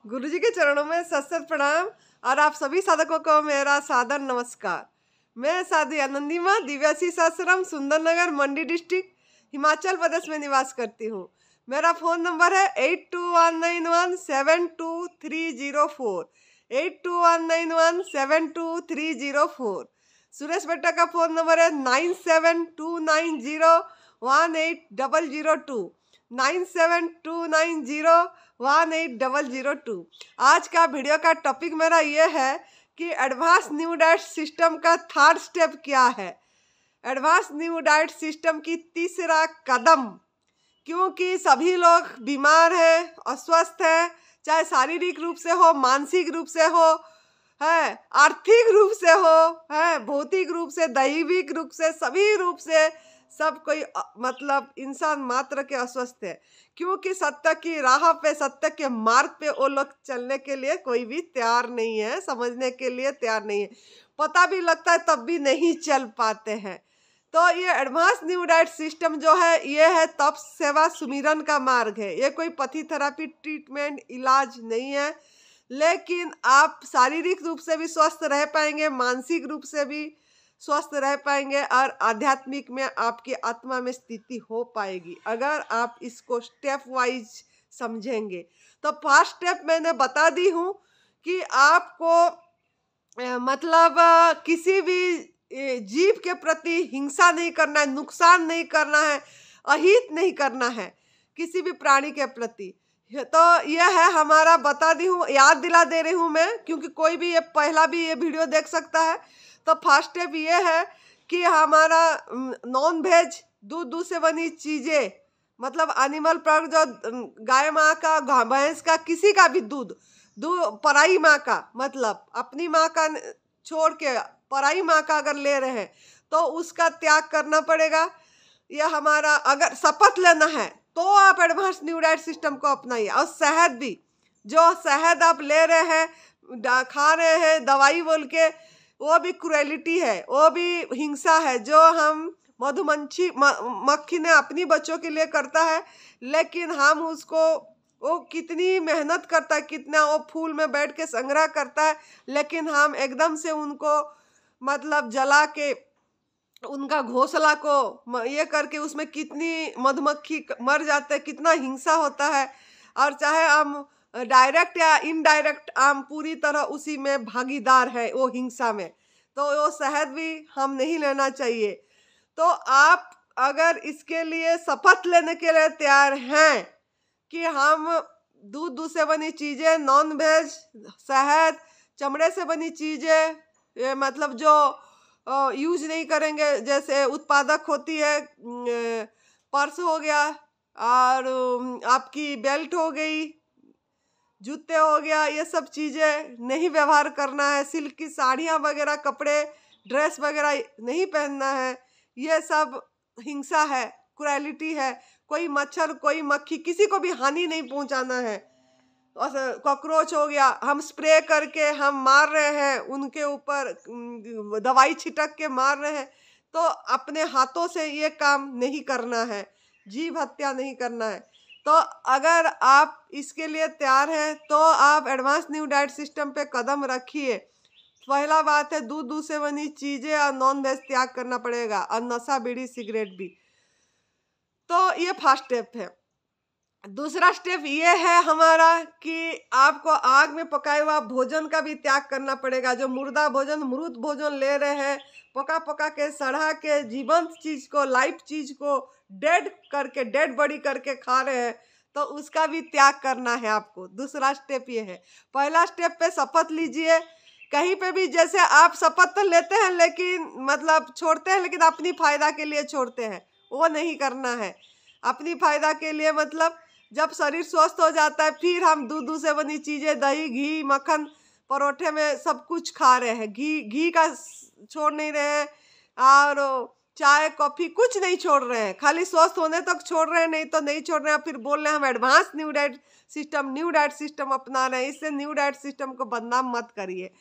गुरुजी के चरणों में सत सत प्रणाम और आप सभी साधकों को मेरा सादर नमस्कार। मैं साध्वी आनंदी माँ दिव्याशीष आश्रम सुंदरनगर मंडी डिस्ट्रिक्ट हिमाचल प्रदेश में निवास करती हूँ। मेरा फ़ोन नंबर है 8219172304 8219172304। सुरेश बेटा का फ़ोन नंबर है 9729018002 9729018002। आज का वीडियो का टॉपिक मेरा ये है कि एडवांस न्यू डाइट सिस्टम का थर्ड स्टेप क्या है। एडवांस न्यू डाइट सिस्टम की तीसरा कदम, क्योंकि सभी लोग बीमार हैं, अस्वस्थ हैं, चाहे शारीरिक रूप से हो, मानसिक रूप से हो, है आर्थिक रूप से हो, है भौतिक रूप से, दैविक रूप से, सभी रूप से सब कोई मतलब इंसान मात्र के अस्वस्थ है। क्योंकि सत्य की राह पे, सत्य के मार्ग पे वो लोग चलने के लिए कोई भी तैयार नहीं है, समझने के लिए तैयार नहीं है, पता भी लगता है तब भी नहीं चल पाते हैं। तो ये एडवांस न्यू डाइट सिस्टम जो है, ये है तप सेवा सुमिरन का मार्ग है। ये कोई पथी थेरापी ट्रीटमेंट इलाज नहीं है, लेकिन आप शारीरिक रूप से भी स्वस्थ रह पाएंगे, मानसिक रूप से भी स्वस्थ रह पाएंगे और आध्यात्मिक में आपकी आत्मा में स्थिति हो पाएगी अगर आप इसको स्टेप वाइज समझेंगे। तो फर्स्ट स्टेप मैंने बता दी हूँ कि आपको किसी भी जीव के प्रति हिंसा नहीं करना है, नुकसान नहीं करना है, अहित नहीं करना है किसी भी प्राणी के प्रति। तो यह है हमारा, बता दी हूँ, याद दिला दे रही हूँ मैं, क्योंकि कोई भी ये पहला भी ये वीडियो देख सकता है। तो फर्स्ट स्टेप ये है कि हमारा नॉन वेज दूध से बनी चीज़ें, मतलब एनिमल प्रोडक्ट, जो गाय माँ का, भैंस का, किसी का भी दूध पराई माँ का, मतलब अपनी माँ का छोड़ के पराई माँ का अगर ले रहे हैं तो उसका त्याग करना पड़ेगा। यह हमारा, अगर शपथ लेना है तो आप एडवांस न्यू डाइट सिस्टम को अपनाइए। और शहद भी, जो शहद आप ले रहे हैं, खा रहे हैं दवाई बोल के, वो भी क्रूएलिटी है, वो भी हिंसा है। जो हम मक्खी ने अपनी बच्चों के लिए करता है, लेकिन हम उसको, वो कितनी मेहनत करता है, कितना वो फूल में बैठ के संग्रह करता है, लेकिन हम एकदम से उनको मतलब जला के उनका घोंसला को ये करके उसमें कितनी मधुमक्खी मर जाते हैं, कितना हिंसा होता है। और चाहे हम डायरेक्ट या इनडायरेक्ट हम पूरी तरह उसी में भागीदार है वो हिंसा में, तो वो शहद भी हम नहीं लेना चाहिए। तो आप अगर इसके लिए शपथ लेने के लिए तैयार हैं कि हम दूध से बनी चीज़ें, नॉन वेज, शहद, चमड़े से बनी चीज़ें, मतलब जो यूज नहीं करेंगे, जैसे उत्पादक होती है, पर्स हो गया और आपकी बेल्ट हो गई, जूते हो गया, ये सब चीज़ें नहीं व्यवहार करना है। सिल्क की साड़ियाँ वगैरह, कपड़े, ड्रेस वगैरह नहीं पहनना है। ये सब हिंसा है, क्रूएलिटी है। कोई मच्छर, कोई मक्खी, किसी को भी हानि नहीं पहुंचाना है। कॉकरोच हो गया, हम स्प्रे करके हम मार रहे हैं, उनके ऊपर दवाई छिटक के मार रहे हैं, तो अपने हाथों से ये काम नहीं करना है, जीव हत्या नहीं करना है। तो अगर आप इसके लिए तैयार हैं तो आप एडवांस न्यू डाइट सिस्टम पे कदम रखिए। पहला बात है, दूध से बनी चीज़ें और नॉन वेज त्याग करना पड़ेगा, और नशा, बीड़ी, सिगरेट भी। तो ये फर्स्ट स्टेप है। दूसरा स्टेप ये है हमारा कि आपको आग में पकाया हुआ भोजन का भी त्याग करना पड़ेगा। जो मुर्दा भोजन, मृत भोजन ले रहे हैं, पका पका के, सड़ा के, जीवंत चीज को, लाइव चीज को डेड करके, डेड बॉडी करके खा रहे हैं, तो उसका भी त्याग करना है आपको। दूसरा स्टेप ये है। पहला स्टेप पे शपथ लीजिए, कहीं पे भी, जैसे आप शपथ तो लेते हैं लेकिन मतलब छोड़ते हैं, लेकिन अपनी फायदा के लिए छोड़ते हैं, वो नहीं करना है। अपनी फायदा के लिए मतलब जब शरीर स्वस्थ हो जाता है, फिर हम दूध से बनी चीज़ें, दही, घी, मक्खन, परोठे में सब कुछ खा रहे हैं, घी का छोड़ नहीं रहे हैं, और चाय, कॉफ़ी कुछ नहीं छोड़ रहे हैं, खाली स्वस्थ होने तक छोड़ रहे हैं, नहीं तो नहीं छोड़ रहे हैं। फिर बोल रहे हैं हम एडवांस न्यू डाइट सिस्टम अपना रहे हैं। इससे न्यू डाइट सिस्टम को बदनाम मत करिए।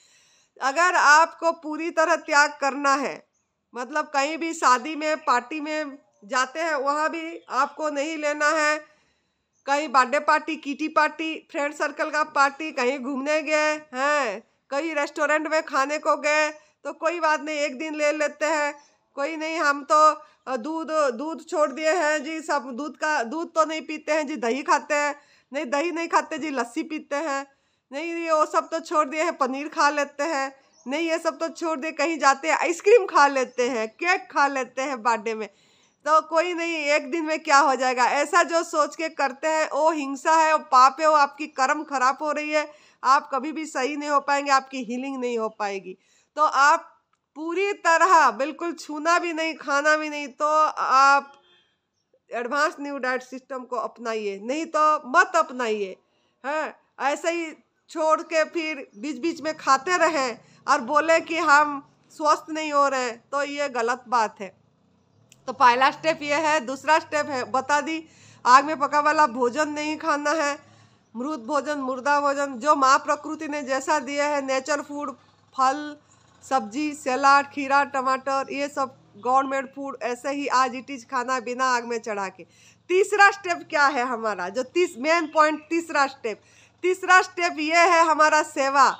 अगर आपको पूरी तरह त्याग करना है, मतलब कहीं भी शादी में, पार्टी में जाते हैं, वहाँ भी आपको नहीं लेना है कहीं birthday party, kitty party, friend circle का पार्टी, कहीं घूमने गए हैं, कहीं रेस्टोरेंट में खाने को गए, तो कोई बात नहीं, एक दिन ले लेते हैं। कोई नहीं, हम तो दूध दूध छोड़ दिए हैं जी, सब दूध तो नहीं पीते हैं जी, दही खाते हैं, नहीं दही नहीं खाते जी, लस्सी पीते हैं, नहीं वो सब तो छोड़ दिए हैं, पनीर खा लेते हैं, नहीं ये सब तो छोड़ दिए, कहीं जाते हैं आइसक्रीम खा लेते हैं, केक खा लेते हैं बर्थडे में, तो कोई नहीं, एक दिन में क्या हो जाएगा, ऐसा जो सोच के करते हैं वो हिंसा है, वो पाप है, वो आपकी कर्म खराब हो रही है, आप कभी भी सही नहीं हो पाएंगे, आपकी हीलिंग नहीं हो पाएगी। तो आप पूरी तरह बिल्कुल छूना भी नहीं, खाना भी नहीं, तो आप एडवांस न्यू डाइट सिस्टम को अपनाइए, नहीं तो मत अपनाइए। है ऐसे ही छोड़ के फिर बीच बीच में खाते रहें और बोले कि हम स्वस्थ नहीं हो रहे हैं, तो ये गलत बात है। तो पहला स्टेप ये है। दूसरा स्टेप है, बता दी, आग में पका वाला भोजन नहीं खाना है, मृत भोजन, मुर्दा भोजन, जो माँ प्रकृति ने जैसा दिया है, नेचर फूड, फल सब्जी, सलाद, खीरा, टमाटर, ये सब गवर्नमेंट फूड, ऐसे ही आज इट इज खाना बिना आग में चढ़ा के। तीसरा स्टेप क्या है हमारा, जो मेन पॉइंट, तीसरा स्टेप ये है हमारा सेवा।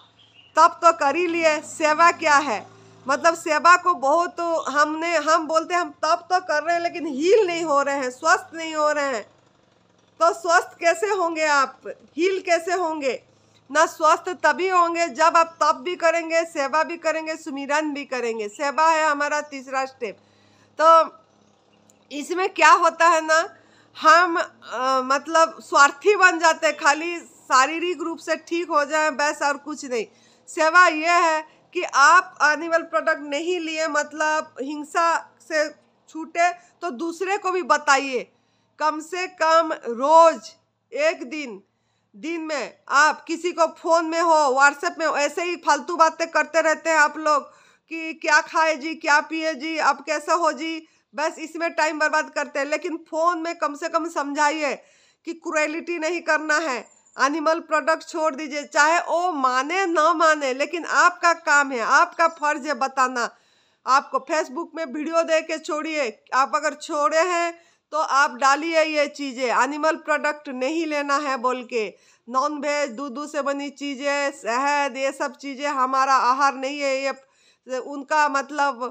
तब तो कर ही लिए, सेवा क्या है, मतलब सेवा को बहुत हम बोलते हैं हम तब तो कर रहे हैं, लेकिन हील नहीं हो रहे हैं, स्वस्थ नहीं हो रहे हैं। तो स्वस्थ कैसे होंगे आप, हील कैसे होंगे? ना स्वस्थ तभी होंगे जब आप तप भी करेंगे, सेवा भी करेंगे, सुमिरन भी करेंगे। सेवा है हमारा तीसरा स्टेप। तो इसमें क्या होता है ना, हम मतलब स्वार्थी बन जाते हैं, खाली शारीरिक रूप से ठीक हो जाए बस, और कुछ नहीं। सेवा यह है कि आप एनिमल प्रोडक्ट नहीं लिए, मतलब हिंसा से छूटे, तो दूसरे को भी बताइए। कम से कम रोज एक दिन में आप किसी को फोन में हो, व्हाट्सएप में हो, ऐसे ही फालतू बातें करते रहते हैं आप लोग कि क्या खाए जी, क्या पिए जी, अब कैसा हो जी, बस इसमें टाइम बर्बाद करते हैं। लेकिन फोन में कम से कम समझाइए कि क्रूएलिटी नहीं करना है, एनिमल प्रोडक्ट छोड़ दीजिए, चाहे वो माने ना माने, लेकिन आपका काम है, आपका फर्ज है बताना। आपको फेसबुक में वीडियो दे के छोड़िए, आप अगर छोड़े हैं तो आप डालिए ये चीज़ें, एनिमल प्रोडक्ट नहीं लेना है बोल के, नॉन वेज, दूध से बनी चीज़ें, शहद, ये सब चीज़ें हमारा आहार नहीं है। ये उनका मतलब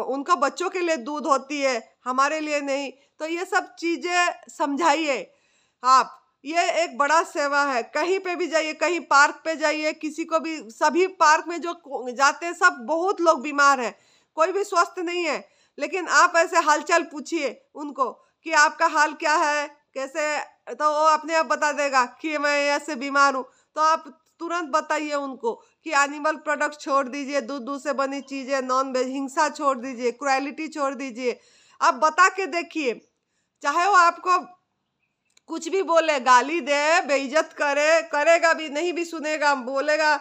उनका बच्चों के लिए दूध होती है, हमारे लिए नहीं। तो ये सब चीज़ें समझाइए आप। ये एक बड़ा सेवा है। कहीं पे भी जाइए, कहीं पार्क पे जाइए, किसी को भी, सभी पार्क में जो जाते हैं सब बहुत लोग बीमार हैं, कोई भी स्वस्थ नहीं है, लेकिन आप ऐसे हालचाल पूछिए उनको कि आपका हाल क्या है, कैसे, तो वो अपने आप बता देगा कि मैं ऐसे बीमार हूँ। तो आप तुरंत बताइए उनको कि एनिमल प्रोडक्ट छोड़ दीजिए, दूध से बनी चीज़ें, नॉन वेज, हिंसा छोड़ दीजिए, क्रूएलिटी छोड़ दीजिए। आप बता के देखिए, चाहे वो आपको कुछ भी बोले, गाली दे, बेइज्जत करेगा भी, नहीं भी सुनेगा, बोलेगा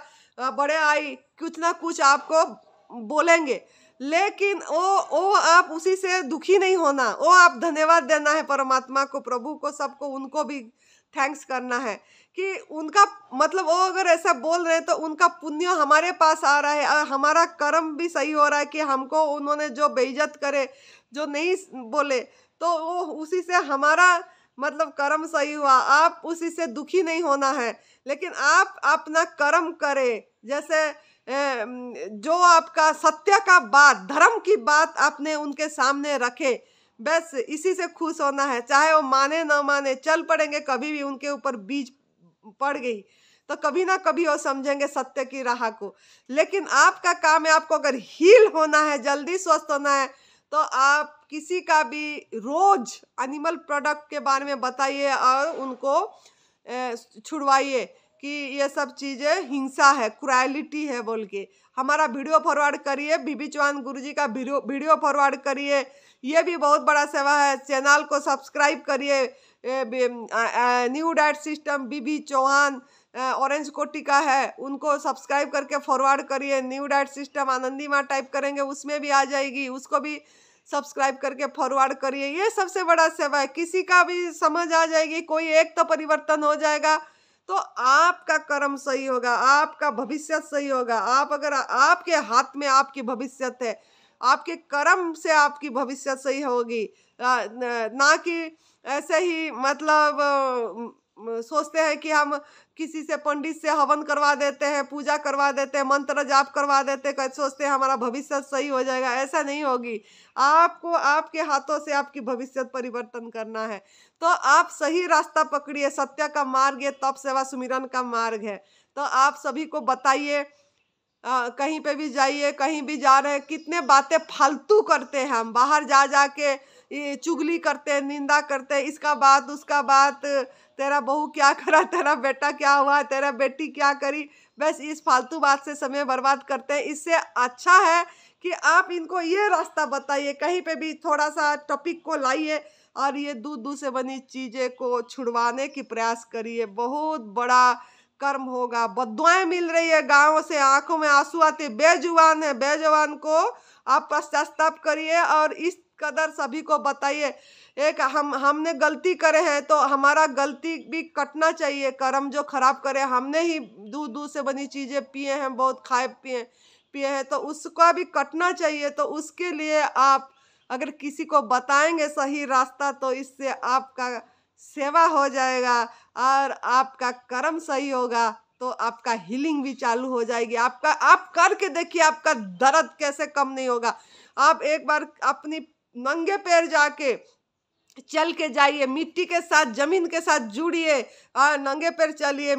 बड़े आई, कुछ ना कुछ आपको बोलेंगे, लेकिन वो आप उसी से दुखी नहीं होना, वो आप धन्यवाद देना है परमात्मा को, प्रभु को, सबको, उनको भी थैंक्स करना है कि उनका मतलब वो अगर ऐसा बोल रहे हैं तो उनका पुण्य हमारे पास आ रहा है, और हमारा कर्म भी सही हो रहा है कि हमको उन्होंने जो बेइज्जत करे, जो नहीं बोले, तो वो उसी से हमारा मतलब कर्म सही हुआ। आप उसी से दुखी नहीं होना है, लेकिन आप अपना कर्म करें। जैसे जो आपका सत्य का बात, धर्म की बात आपने उनके सामने रखे, बस इसी से खुश होना है। चाहे वो माने ना माने, चल पड़ेंगे, कभी भी उनके ऊपर बीज पड़ गई तो कभी ना कभी वो समझेंगे सत्य की राह को। लेकिन आपका काम है, आपको अगर हील होना है, जल्दी स्वस्थ होना है, तो आप किसी का भी रोज एनिमल प्रोडक्ट के बारे में बताइए और उनको छुड़वाइए कि ये सब चीज़ें हिंसा है, क्रूएलिटी है बोल के। हमारा वीडियो फॉरवर्ड करिए, बीबी चौहान गुरुजी का वीडियो फॉरवर्ड करिए, ये भी बहुत बड़ा सेवा है। चैनल को सब्सक्राइब करिए, न्यू डाइट सिस्टम बीबी चौहान ऑरेंज कोटी का है, उनको सब्सक्राइब करके फॉरवर्ड करिए। न्यू डाइट सिस्टम आनंदी माँ टाइप करेंगे उसमें भी आ जाएगी, उसको भी सब्सक्राइब करके फॉरवर्ड करिए। ये सबसे बड़ा सेवा है, किसी का भी समझ आ जाएगी, कोई एक तो परिवर्तन हो जाएगा, तो आपका कर्म सही होगा, आपका भविष्य सही होगा। आप अगर आपके हाथ में आपकी भविष्य है, आपके कर्म से आपकी भविष्य सही होगी, ना कि ऐसे ही मतलब सोचते हैं कि हम किसी से पंडित से हवन करवा देते हैं, पूजा करवा देते हैं, मंत्र जाप करवा देते हैं, सोचते हैं हमारा भविष्य सही हो जाएगा। ऐसा नहीं होगी। आपको आपके हाथों से आपकी भविष्य परिवर्तन करना है। तो आप सही रास्ता पकड़िए, सत्य का मार्ग है, तप सेवा सुमिरन का मार्ग है। तो आप सभी को बताइए, कहीं पे भी जाइए, कहीं भी जा रहे हैं, कितने बातें फालतू करते हैं हम, बाहर जा जा के ये चुगली करते हैं, निंदा करते हैं, इसका बात उसका बात, तेरा बहू क्या करा, तेरा बेटा क्या हुआ, तेरा बेटी क्या करी, बस इस फालतू बात से समय बर्बाद करते हैं। इससे अच्छा है कि आप इनको ये रास्ता बताइए, कहीं पे भी थोड़ा सा टॉपिक को लाइए और ये दूध से बनी चीजें को छुड़वाने की प्रयास करिए। बहुत बड़ा कर्म होगा। बद्दुआएं मिल रही है गांव से, आंखों में आंसू आते, बेजुबान है, बेजुबान को आप पश्चाताप करिए और इस कदर सभी को बताइए। एक हमने गलती करे हैं तो हमारा गलती भी कटना चाहिए। कर्म जो खराब करे, हमने ही दूध से बनी चीजें पिए हैं, बहुत खाए पिए हैं, तो उसका भी कटना चाहिए। तो उसके लिए आप अगर किसी को बताएंगे सही रास्ता, तो इससे आपका सेवा हो जाएगा और आपका कर्म सही होगा, तो आपका हीलिंग भी चालू हो जाएगी। आप करके देखिए, आपका दर्द कैसे कम नहीं होगा। आप एक बार अपनी नंगे पैर जाके चल के जाइए, मिट्टी के साथ, जमीन के साथ जुड़िए और नंगे पैर चलिए,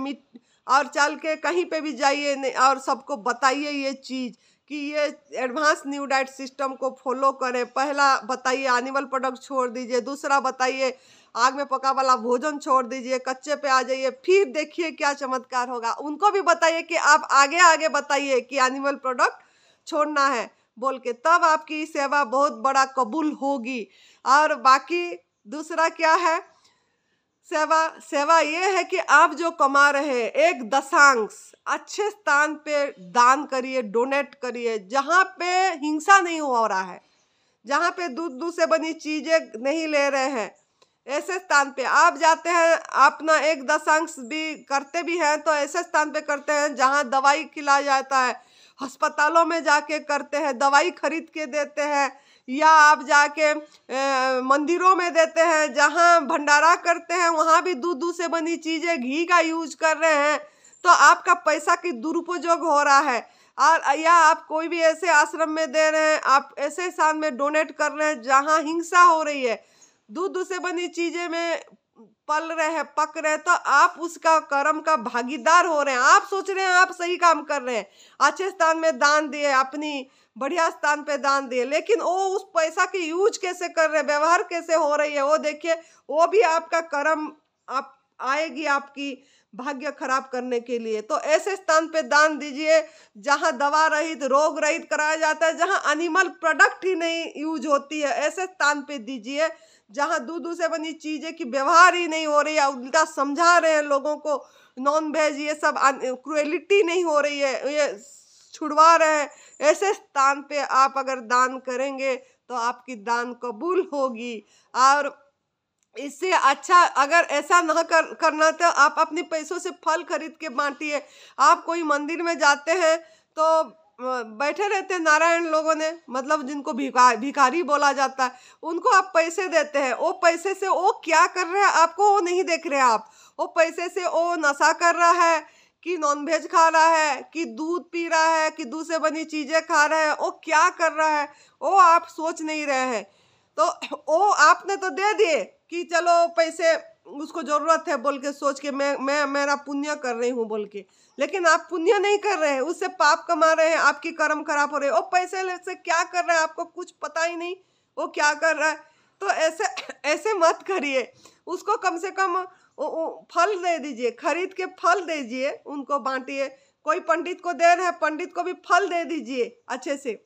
और चल के कहीं पे भी जाइए और सबको बताइए ये चीज़ कि ये एडवांस न्यू डाइट सिस्टम को फॉलो करें। पहला बताइए एनिमल प्रोडक्ट छोड़ दीजिए, दूसरा बताइए आग में पका वाला भोजन छोड़ दीजिए, कच्चे पे आ जाइए, फिर देखिए क्या चमत्कार होगा। उनको भी बताइए कि आप आगे आगे बताइए कि एनिमल प्रोडक्ट छोड़ना है बोल के, तब आपकी सेवा बहुत बड़ा कबूल होगी। और बाकी दूसरा क्या है, सेवा ये है कि आप जो कमा रहे हैं, एक दशांश अच्छे स्थान पे दान करिए, डोनेट करिए, जहाँ पे हिंसा नहीं हो रहा है, जहाँ पे दूध से बनी चीजें नहीं ले रहे हैं, ऐसे स्थान पे आप जाते हैं। अपना एक दशांश भी करते भी हैं तो ऐसे स्थान पे करते हैं जहाँ दवाई खिलाया जाता है, अस्पतालों में जाके करते हैं, दवाई खरीद के देते हैं, या आप जाके मंदिरों में देते हैं, जहाँ भंडारा करते हैं वहाँ भी दूध से बनी चीजें, घी का यूज कर रहे हैं। तो आपका पैसा की दुरुपयोग हो रहा है। और या आप कोई भी ऐसे आश्रम में दे रहे हैं, आप ऐसे स्थान में डोनेट कर रहे हैं जहाँ हिंसा हो रही है, दूध से बनी चीजें में पल रहे हैं, पक रहे हैं, तो आप उसका कर्म का भागीदार हो रहे हैं। आप सोच रहे हैं आप सही काम कर रहे हैं, अच्छे स्थान में दान दिए, अपनी बढ़िया स्थान पे दान दिए, लेकिन वो उस पैसा की यूज कैसे कर रहे हैं, व्यवहार कैसे हो रही है, वो देखिए। वो भी आपका कर्म आप आएगी आपकी भाग्य खराब करने के लिए। तो ऐसे स्थान पे दान दीजिए जहां दवा रहित, रोग रहित कराया जाता है, जहां एनिमल प्रोडक्ट ही नहीं यूज होती है, ऐसे स्थान पे दीजिए जहां दूध से बनी चीजें की व्यवहार ही नहीं हो रही है, उल्टा समझा रहे हैं लोगों को, नॉन वेज ये सब क्रुएलिटी नहीं हो रही है, ये छुड़वा रहे हैं। ऐसे स्थान पे आप अगर दान करेंगे तो आपकी दान कबूल होगी। और इससे अच्छा अगर ऐसा ना करना तो आप अपने पैसों से फल खरीद के बांटिए। आप कोई मंदिर में जाते हैं तो बैठे रहते हैं नारायण लोगों ने, मतलब जिनको भिखारी बोला जाता है, उनको आप पैसे देते हैं। वो पैसे से वो क्या कर रहे हैं आपको वो नहीं देख रहे हैं आप। वो पैसे से वो नशा कर रहा है कि नॉनवेज खा रहा है, कि दूध पी रहा है, कि दूध से बनी चीजें खा रहा है, वो क्या कर रहा है वो आप सोच नहीं रहे हैं। तो वो आपने तो दे दिए कि चलो पैसे उसको जरूरत है बोल के, सोच के मैं मेरा पुण्य कर रही हूँ बोल के, लेकिन आप पुण्य नहीं कर रहे हैं, उससे पाप कमा रहे हैं, आपकी कर्म खराब हो रहे हैं। वो पैसे से क्या कर रहा है आपको कुछ पता ही नहीं, वो क्या कर रहा है। तो ऐसे मत करिए, उसको कम से कम फल दे दीजिए, खरीद के फल दीजिए, उनको बांटिए। कोई पंडित को दे रहे हैं, पंडित को भी फल दे दीजिए अच्छे से,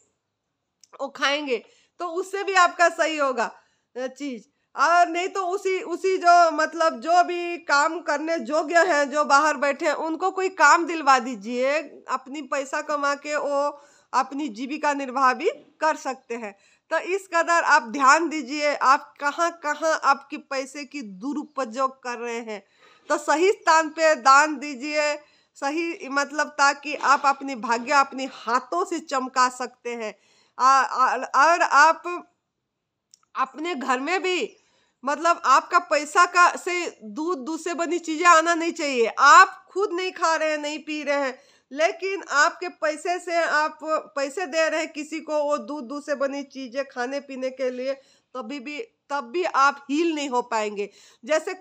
वो खाएंगे तो उससे भी आपका सही होगा चीज। और नहीं तो उसी जो मतलब जो भी काम करने योग्य हैं, जो बाहर बैठे हैं, उनको कोई काम दिलवा दीजिए, अपनी पैसा कमा के वो अपनी जीविका निर्वाह भी कर सकते हैं। तो इस कदर आप ध्यान दीजिए, आप कहाँ कहाँ आपके पैसे की दुरुपयोग कर रहे हैं। तो सही स्थान पे दान दीजिए, सही मतलब ताकि आप अपनी भाग्य अपने हाथों से चमका सकते हैं। और आप अपने घर में भी मतलब आपका पैसा का से दूध से बनी चीजें आना नहीं चाहिए। आप खुद नहीं खा रहे हैं, नहीं पी रहे हैं, लेकिन आपके पैसे से आप पैसे दे रहे हैं किसी को वो दूध से बनी चीजें खाने पीने के लिए, तब भी आप हील नहीं हो पाएंगे। जैसे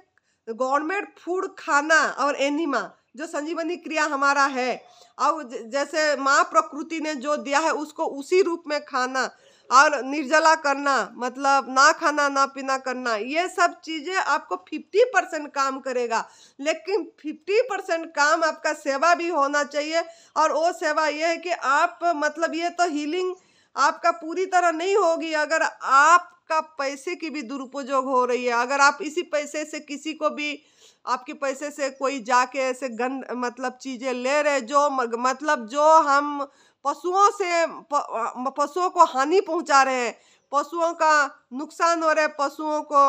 गवर्नमेंट फूड खाना और एनिमा जो संजीवनी क्रिया हमारा है, और जैसे माँ प्रकृति ने जो दिया है उसको उसी रूप में खाना और निर्जला करना, मतलब ना खाना ना पीना करना, ये सब चीजें आपको 50% काम करेगा। लेकिन 50% काम आपका सेवा भी होना चाहिए। और वो सेवा ये है कि आप मतलब ये तो हीलिंग आपका पूरी तरह नहीं होगी अगर आपका पैसे की भी दुरुपयोग हो रही है। अगर आप इसी पैसे से किसी को भी, आपके पैसे से कोई जाके ऐसे गंद मतलब चीजें ले रहे जो मतलब जो हम पशुओं से पशुओं को हानि पहुंचा रहे हैं, पशुओं का नुकसान हो रहा है, पशुओं को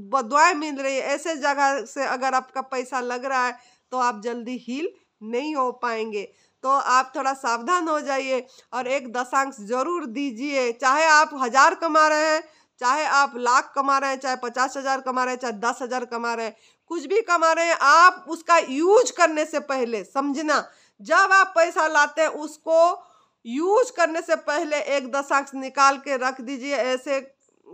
बदवाएं मिल रही है, ऐसे जगह से अगर आपका पैसा लग रहा है तो आप जल्दी हील नहीं हो पाएंगे। तो आप थोड़ा सावधान हो जाइए और एक दशांश जरूर दीजिए। चाहे आप 1000 कमा रहे हैं, चाहे आप लाख कमा रहे हैं, चाहे 50,000 कमा रहे हैं, चाहे 10,000 कमा रहे हैं, कुछ भी कमा रहे हैं, आप उसका यूज करने से पहले समझना, जब आप पैसा लाते हैं उसको यूज करने से पहले एक दशांश निकाल के रख दीजिए। ऐसे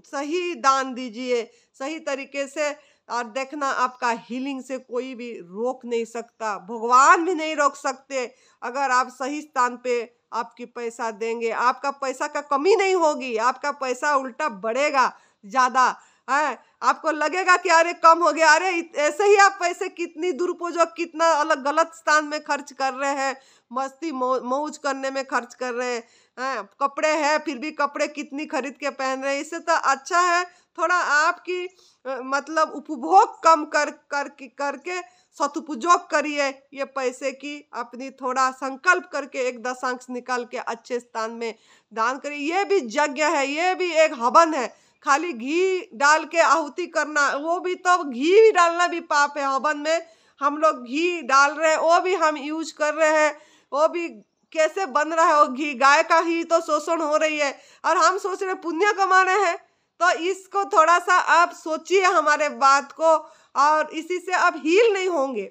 सही दान दीजिए सही तरीके से, और देखना आपका हीलिंग से कोई भी रोक नहीं सकता, भगवान भी नहीं रोक सकते। अगर आप सही स्थान पे आपकी पैसा देंगे, आपका पैसा का कमी नहीं होगी, आपका पैसा उल्टा बढ़ेगा ज़्यादा है। आपको लगेगा कि अरे कम हो गया, अरे ऐसे ही आप पैसे कितनी दुरुपयोग, कितना अलग गलत स्थान में खर्च कर रहे हैं, मस्ती मौज करने में खर्च कर रहे हैं। कपड़े हैं फिर भी कपड़े कितनी खरीद के पहन रहे हैं। इससे तो अच्छा है थोड़ा आपकी मतलब उपभोग कम करके सदुपयोग करिए ये पैसे की, अपनी थोड़ा संकल्प करके एक दशांश निकाल के अच्छे स्थान में दान करिए। ये भी यज्ञ है, ये भी एक हवन है। खाली घी डाल के आहुति करना, वो भी तो घी भी डालना भी पाप है। हवन में हम लोग घी डाल रहे हैं, वो भी हम यूज कर रहे हैं, वो भी कैसे बन रहा है वो घी, गाय का ही तो शोषण हो रही है, और हम सोच रहे पुण्य कमा रहे हैं। तो इसको थोड़ा सा आप सोचिए हमारे बात को, और इसी से आप हील नहीं होंगे।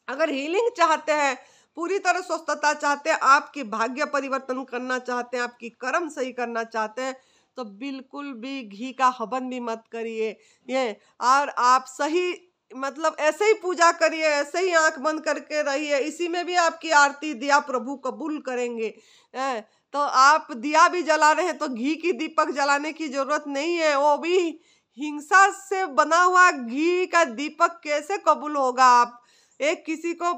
अगर हीलिंग चाहते हैं, पूरी तरह स्वस्थता चाहते हैं, आपकी भाग्य परिवर्तन करना चाहते हैं, आपकी कर्म सही करना चाहते हैं, तो बिल्कुल भी घी का हवन भी मत करिए ये। और आप सही मतलब ऐसे ही पूजा करिए, ऐसे ही आंख बंद करके रहिए, इसी में भी आपकी आरती दिया प्रभु कबूल करेंगे। तो आप दिया भी जला रहे हैं तो घी की दीपक जलाने की जरूरत नहीं है। वो भी हिंसा से बना हुआ घी का दीपक कैसे कबूल होगा? आप एक किसी को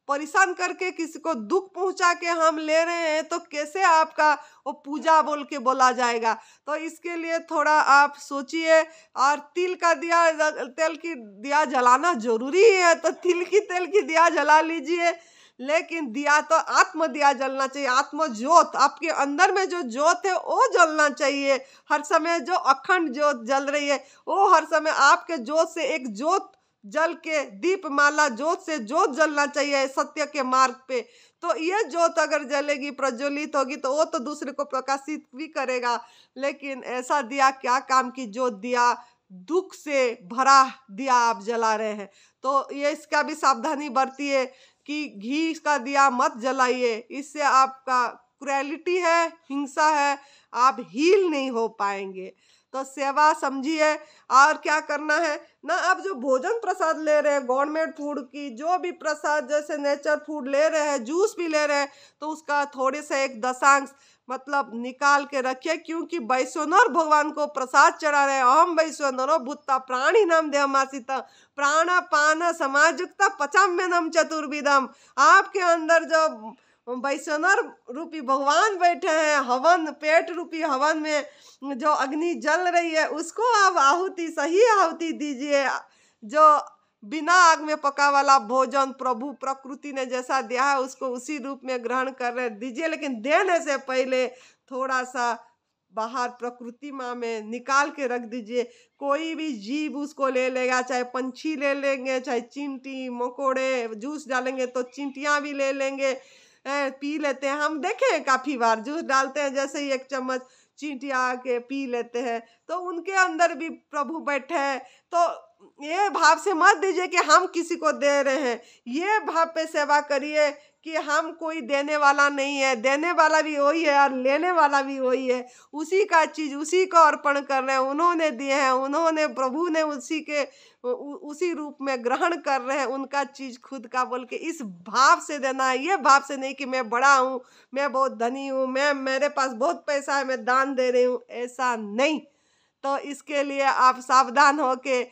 परेशान करके, किसी को दुख पहुंचा के हम ले रहे हैं, तो कैसे आपका वो पूजा बोल के बोला जाएगा? तो इसके लिए थोड़ा आप सोचिए। और तिल का दिया, तेल की दिया जलाना जरूरी है, तो तिल की तेल की दिया जला लीजिए। लेकिन दिया तो आत्म दिया जलना चाहिए, आत्म ज्योत, आपके अंदर में जो ज्योत है वो जलना चाहिए हर समय। जो अखंड ज्योत जल रही है वो हर समय आपके ज्योत से एक ज्योत जल के, दीप माला ज्योत से ज्योत जलना चाहिए सत्य के मार्ग पे। तो ये ज्योत अगर जलेगी, प्रज्वलित होगी, तो वो तो दूसरे को प्रकाशित भी करेगा। लेकिन ऐसा दिया क्या काम की जो दिया दुख से भरा दिया आप जला रहे हैं। तो ये इसका भी सावधानी बरतिए कि घी का दिया मत जलाइए, इससे आपका क्रुएलिटी है, हिंसा है, आप हील नहीं हो पाएंगे। तो सेवा समझिए। और क्या करना है ना, आप जो भोजन प्रसाद ले रहे हैं गवर्नमेंट फूड की, जो भी प्रसाद जैसे नेचर फूड ले रहे हैं, जूस भी ले रहे हैं, तो उसका थोड़े से एक दशांश मतलब निकाल के रखिए। क्योंकि वैश्वनर भगवान को प्रसाद चढ़ा रहे हैं। अहम वैश्वनरो भूता प्राणी नाम देहमासित प्राण पान समाजुक्ता पचाम्यनम चतुर्विधम। आपके अंदर जो वैश्वनर रूपी भगवान बैठे हैं, हवन पेट रूपी हवन में जो अग्नि जल रही है, उसको आप आहुति, सही आहुति दीजिए। जो बिना आग में पका वाला भोजन प्रभु प्रकृति ने जैसा दिया है उसको उसी रूप में ग्रहण कर रहे दीजिए। लेकिन देने से पहले थोड़ा सा बाहर प्रकृति माँ में निकाल के रख दीजिए। कोई भी जीव उसको ले लेगा, चाहे पंछी ले लेंगे, चाहे चींटी मकोड़े, जूस डालेंगे तो चींटियाँ भी ले लेंगे, पी लेते हैं। हम देखे हैं काफ़ी बार जूस डालते हैं, जैसे ही एक चम्मच चींटियाँ के पी लेते हैं, तो उनके अंदर भी प्रभु बैठे हैं। तो ये भाव से मत दीजिए कि हम किसी को दे रहे हैं, ये भाव पे सेवा करिए कि हम कोई देने वाला नहीं है, देने वाला भी वही है और लेने वाला भी वही है। उसी का चीज उसी को अर्पण कर रहे हैं, उन्होंने दिए हैं, उन्होंने प्रभु ने उसी के उसी रूप में ग्रहण कर रहे हैं उनका चीज खुद का, बोल के इस भाव से देना है। ये भाव से नहीं कि मैं बड़ा हूँ, मैं बहुत धनी हूँ, मैं मेरे पास बहुत पैसा है, मैं दान दे रही हूँ, ऐसा नहीं। तो इसके लिए आप सावधान हो के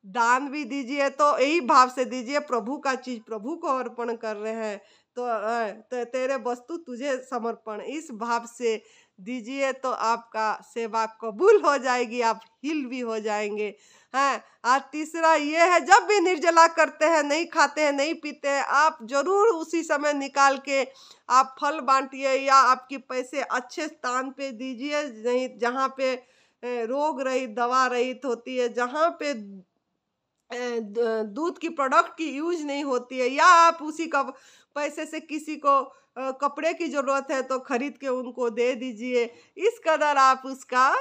दान भी दीजिए तो यही भाव से दीजिए, प्रभु का चीज प्रभु को अर्पण कर रहे हैं, तो तेरे वस्तु तुझे समर्पण, इस भाव से दीजिए तो आपका सेवा कबूल हो जाएगी, आप हिल भी हो जाएंगे। हैं, और तीसरा ये है, जब भी निर्जला करते हैं, नहीं खाते हैं, नहीं पीते हैं, आप जरूर उसी समय निकाल के आप फल बांटिए या आपके पैसे अच्छे स्थान पे दीजिए, नहीं जहाँ पे रोग रहित दवा रहित होती है, जहाँ पे दूध की प्रोडक्ट की यूज नहीं होती है, या आप उसी का पैसे से किसी को कपड़े की जरूरत है तो खरीद के उनको दे दीजिए। इस कदर आप उसका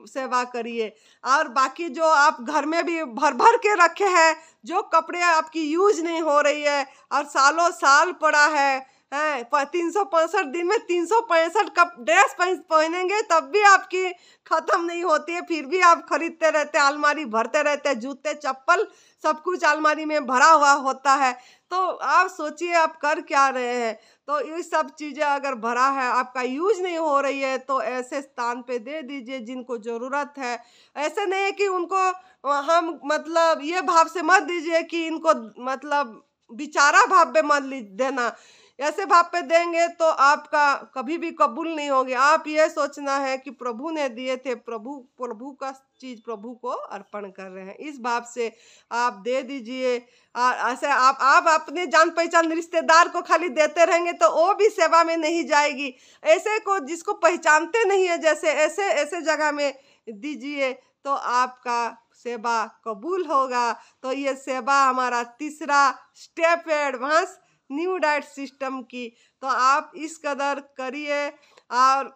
सेवा करिए। और बाकी जो आप घर में भी भर भर के रखे हैं, जो कपड़े आपकी यूज नहीं हो रही है और सालों साल पड़ा है, 365 दिन में 365 कप ड्रेस पहनेंगे तब भी आपकी खत्म नहीं होती है, फिर भी आप खरीदते रहते हैं, अलमारी भरते रहते हैं, जूते चप्पल सब कुछ अलमारी में भरा हुआ होता है। तो आप सोचिए आप कर क्या रहे हैं। तो ये सब चीज़ें अगर भरा है, आपका यूज नहीं हो रही है, तो ऐसे स्थान पे दे दीजिए जिनको ज़रूरत है। ऐसे नहीं है कि उनको हम मतलब ये भाव से मत दीजिए कि इनको मतलब बेचारा भाव पे मत देना। ऐसे भाव पे देंगे तो आपका कभी भी कबूल नहीं होगी। आप ये सोचना है कि प्रभु ने दिए थे, प्रभु का चीज प्रभु को अर्पण कर रहे हैं, इस भाव से आप दे दीजिए। ऐसे आप अपने जान पहचान रिश्तेदार को खाली देते रहेंगे तो वो भी सेवा में नहीं जाएगी। ऐसे को जिसको पहचानते नहीं है, जैसे ऐसे ऐसे जगह में दीजिए तो आपका सेवा कबूल होगा। तो ये सेवा हमारा तीसरा स्टेप है एडवांस न्यू डाइट सिस्टम की। तो आप इस कदर करिए। और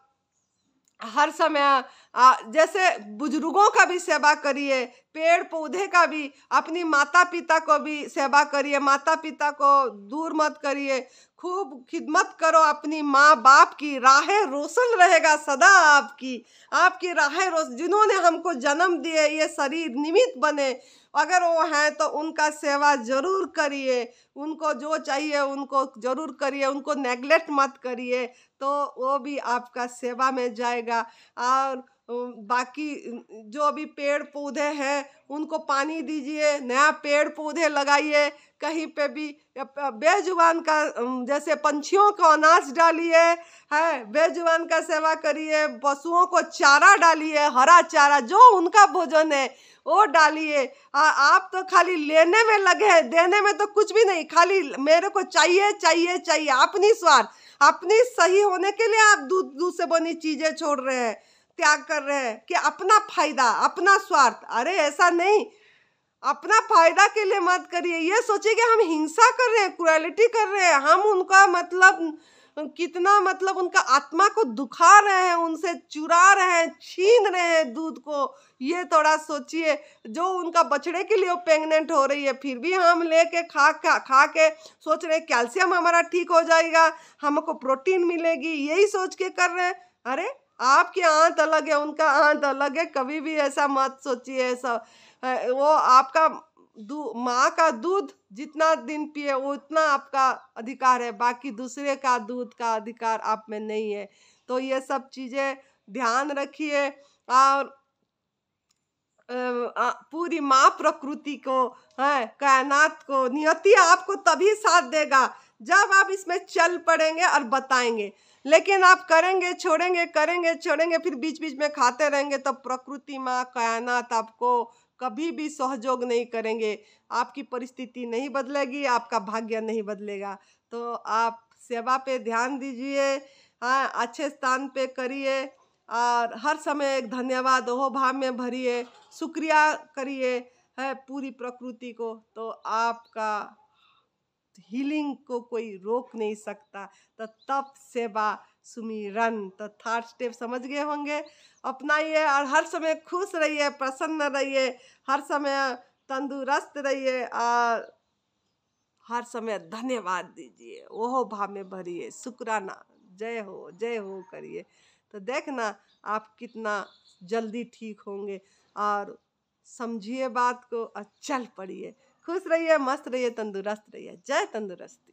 हर समय जैसे बुजुर्गों का भी सेवा करिए, पेड़ पौधे का भी, अपनी माता पिता को भी सेवा करिए, माता पिता को दूर मत करिए, खूब खिदमत करो अपनी माँ बाप की, राहें रोशन रहेगा सदा आपकी राहें रोशन। जिन्होंने हमको जन्म दिए, ये शरीर निमित्त बने, अगर वो हैं तो उनका सेवा जरूर करिए, उनको जो चाहिए उनको जरूर करिए, उनको नेगलेक्ट मत करिए, तो वो भी आपका सेवा में जाएगा। और बाकी जो भी पेड़ पौधे हैं उनको पानी दीजिए, नया पेड़ पौधे लगाइए, कहीं पे भी बेजुबान का जैसे पंछियों को अनाज डालिए, है बेजुबान का सेवा करिए, पशुओं को चारा डालिए, हरा चारा जो उनका भोजन है वो डालिए। आप तो खाली लेने में लगे हैं, देने में तो कुछ भी नहीं, खाली मेरे को चाहिए चाहिए चाहिए, अपनी स्वार्थ, अपनी सही होने के लिए आप दूध से बनी चीजें छोड़ रहे हैं, त्याग कर रहे हैं कि अपना फायदा अपना स्वार्थ। अरे ऐसा नहीं, अपना फायदा के लिए मत करिए। ये सोचिए कि हम हिंसा कर रहे हैं, क्रुएलिटी कर रहे हैं, हम उनका मतलब कितना मतलब उनका आत्मा को दुखा रहे हैं, उनसे चुरा रहे हैं, छीन रहे हैं दूध को। ये थोड़ा सोचिए। जो उनका बछड़े के लिए वो प्रेग्नेंट हो रही है, फिर भी हम लेके खा के सोच रहे हैं कैल्शियम हमारा ठीक हो जाएगा, हमको प्रोटीन मिलेगी, यही सोच के कर रहे हैं। अरे आपकी आंत अलग है, उनका आंत अलग है, कभी भी ऐसा मत सोचिए। ऐसा वो आपका माँ का दूध जितना दिन पिए वो उतना आपका अधिकार है, बाकी दूसरे का दूध का अधिकार आप में नहीं है। तो ये सब चीज़ें ध्यान रखिए। और पूरी माँ प्रकृति को, है कायनात को, नियति आपको तभी साथ देगा जब आप इसमें चल पड़ेंगे और बताएंगे। लेकिन आप करेंगे छोड़ेंगे, करेंगे छोड़ेंगे, फिर बीच बीच में खाते रहेंगे, तो प्रकृति माँ कायनात आपको कभी भी सहयोग नहीं करेंगे, आपकी परिस्थिति नहीं बदलेगी, आपका भाग्य नहीं बदलेगा। तो आप सेवा पे ध्यान दीजिए, हाँ अच्छे स्थान पे करिए, और हर समय एक धन्यवाद हो भाव में भरिए, शुक्रिया करिए है पूरी प्रकृति को। तो आपका हीलिंग को कोई रोक नहीं सकता। तो तप सेवा सुमिरन, तो थर्ड स्टेप समझ गए होंगे। अपनाइए और हर समय खुश रहिए, प्रसन्न रहिए, हर समय तंदुरुस्त रहिए और हर समय धन्यवाद दीजिए, वो भाव में भरिए, शुक्राना, जय हो करिए। तो देखना आप कितना जल्दी ठीक होंगे। और समझिए बात को और चल पड़िए। खुश रहिए, मस्त रहिए, तंदुरुस्त रहिए। जय तंदुरुस्ती।